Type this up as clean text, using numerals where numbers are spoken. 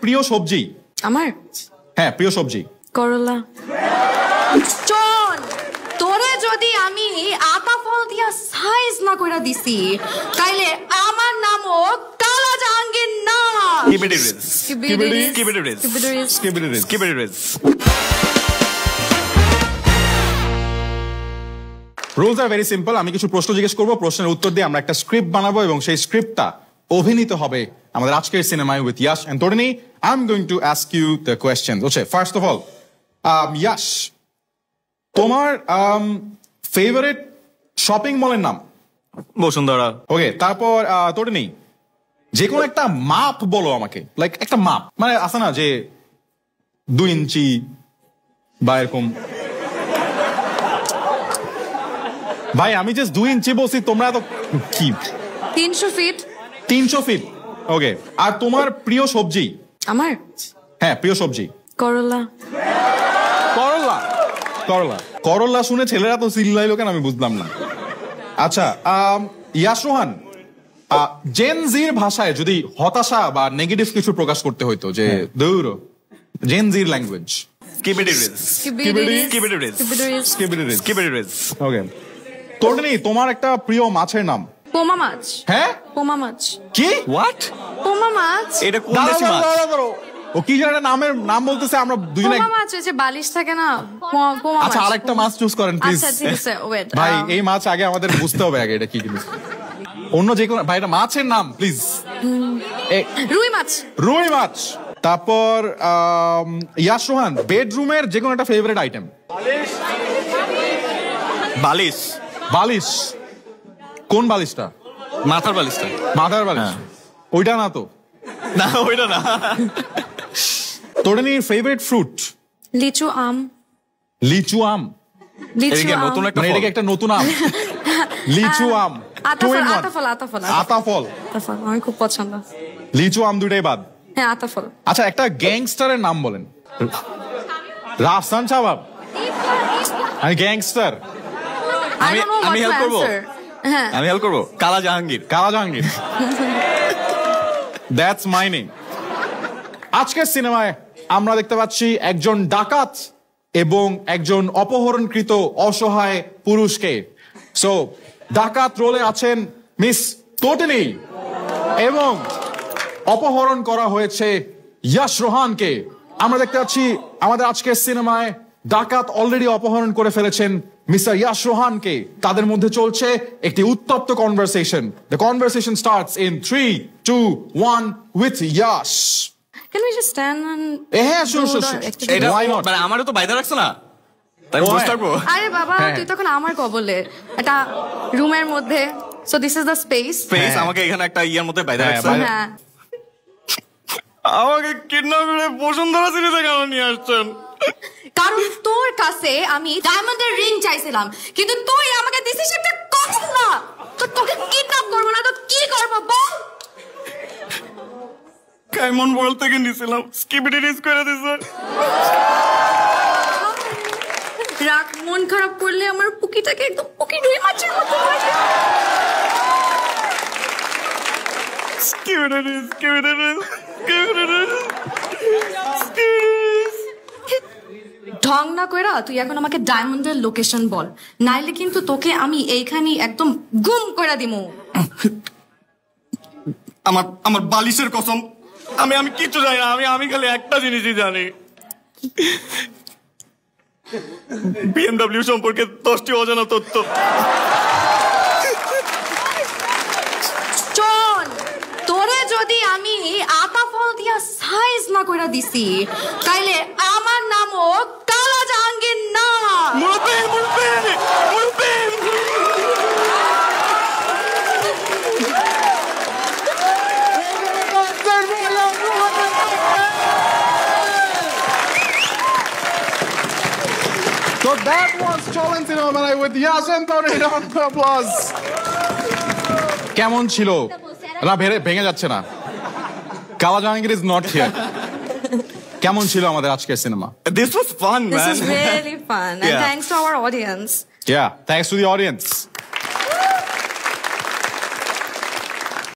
প্রিয় সবজি? আমার হ্যাঁ, প্রিয় সবজি করলা। চল, তোরে যদি আমি আতা ফল দিয়া সাইজ না কইরা দিছি তাইলে আমার নামও কালা জাহাঙ্গীর না। Rules are very simple. আমি কিছু প্রশ্ন জিজ্ঞেস করবো, প্রশ্নের উত্তর দিয়ে আমরা একটা স্ক্রিপ্ট বানাবো এবং সেই স্ক্রিপ্টটা অভিনীত হবে আমাদের আজকের সিনেমায় with Yash and Tarini. I am going to ask you the question. Okay, first of all Yash, তোমার ফেভারিট শপিং মলের নাম? বসুন্ধরা। ওকে, তারপর তরিনী, যে কোনো একটা মাপ বলো আমাকে, লাইক একটা মাপ, মানে আছে না যে 2 ইঞ্চি বা এরকম। ভাই আমি জাস্ট 2 ইঞ্চি বলছি, তোমরা তো কি 300 ফিট। 300 ফিট। ওকে, আর তোমার প্রিয় সবজি? আমার হ্যাঁ, প্রিয় সবজি করলা। করলা। করলা করলা শুনে ছেলেরা তো চিল্লাইলো কেন আমি বুঝলাম না। আচ্ছা, ইয়াশ রোহান, জেন জির ভাষায় যদি হতাশা বা নেগেটিভ কিছু প্রকাশ করতে হইতো, যে দৌড় জেন জির ল্যাঙ্গুয়েজ? ওকে, তরিনী, তোমার একটা প্রিয় মাছের নাম? পোমা মাছ। হ্যাঁ, পোমা মাছ। কি? হোয়াট? পোমা মাছ। এটা কোন দেশি মাছ? ও কি জানে নামের নাম বলতেছে, আমরা দুজনে। পোমা মাছ হচ্ছে বালিশ থাকে না, পোমা মাছ। আচ্ছা, আরেকটা মাছ চুজ করেন প্লিজ। আচ্ছা ঠিক আছে, ওয়েট। ভাই এই মাছ আগে আমাদের বুঝতে হবে আগে এটা কি জিনিস। অন্য যে কোনো, ভাই এটা মাছের নাম প্লিজ। রুই মাছ। রুই মাছ। তারপর ইয়াশ রোহান, বেডরুমের যে কোনো একটা ফেভারিট আইটেম? বালিশ। বালিশ? কোন বালিশটা? মাথার বালিশটা। মাথার বালিশ? ওইটা না তো? না, ওইটা না। তরিনীর ফেভারিট ফ্রুট? লিচু আম। লিচু আম? লিচু আম নতুন একটা, মানে এটা কি একটা নতুন আম? লিচু আম, আতাফল। আতাফল। আমি খুব পছন্দ। লিচু আম দুইটাই বাদ? হ্যাঁ, আতাফল। আচ্ছা, একটা গ্যাংস্টারের নাম বলেন। রাফসান সাবাব? আমি গ্যাংস্টার। আমি হেল্প করবো। হ্যাঁ, আমি হেল্প করবো। কালা জাহাঙ্গীর। কালা জাহাঙ্গীর। That's my name. আজকের সিনেমায় আমরা দেখতে পাচ্ছি একজন ডাকাত এবং একজন অপহরণকৃত অসহায় পুরুষকে। সো ডাকাত রোলে আছেন মিস তরিনী এবং অপহরণ করা হয়েছে ইয়াশ রোহানকে। আমরা দেখতে পাচ্ছি আমাদের আজকের সিনেমায় ডাকাত অলরেডি অপহরণ করে ফেলেছেন মিস্টার ইয়াশ রোহানকে। তাদের মধ্যে চলছে একটি উত্তপ্ত conversation. The conversation starts in 3, 2, 1 with Yash. Can we just stand and হ্যাঁ, শুন। এটা Why not? মানে আমারও তো বাইরে রাখছো না, তাই বসে থাকবো। আরে বাবা, তুই তখন আমার কবলে একটা রুমের মধ্যে। So this is the space. আমাকে এখানে একটা ইয়ার মধ্যে বাইরে রাখছো। হ্যাঁ, আমাকে কিডন্যাপ করে বসুন্ধরা সিরিজে কেন নিয়ে আসছেন? কারণ তোর কাছে আমি ডায়মন্ডের রিং চাইছিলাম, কিন্তু তুই আমাকে দিছিস একটা ককটেল। তো তোকে কিডন্যাপ করব না তো কি করব বল? কাইমন ওয়ার্ল্ড থেকে নিছিলাম, স্কিবিডি রিজ করে দিছে। রাগ মন খারাপ করলে আমার পুকিটাকে একদম পুকি রুই মাছের মতো লাগে। Skibidi rizz. ঢং না কইরা তুই এখন আমাকে ডায়মন্ডের লোকেশন বল, নাইলে কিন্তু তোকে আমি এইখানে একদম গুম কইরা দিমু। আমার বালিশের কসম, আমি কিচ্ছু জানি না। আমি খালি একটা জিনিসই জানি, BMW সম্পর্কে 10টি অজানা তথ্য। চল, তোরে যদি আমি আতা ফল দিয়া সাইজ না কইরা দিছি তাইলে আমার নামও কালা জাহাঙ্গীর না। মুরব্বি। So that was Cholan Cinema with Yash and Tariq. Round of applause. কেমন ছিল? না ভেঙে যাচ্ছে না। কালা জাহাঙ্গীর is not here. কেমন ছিল আমাদের আজকের cinema? This was fun, man. This is really fun. And thanks to our audience. Yeah, thanks to the audience.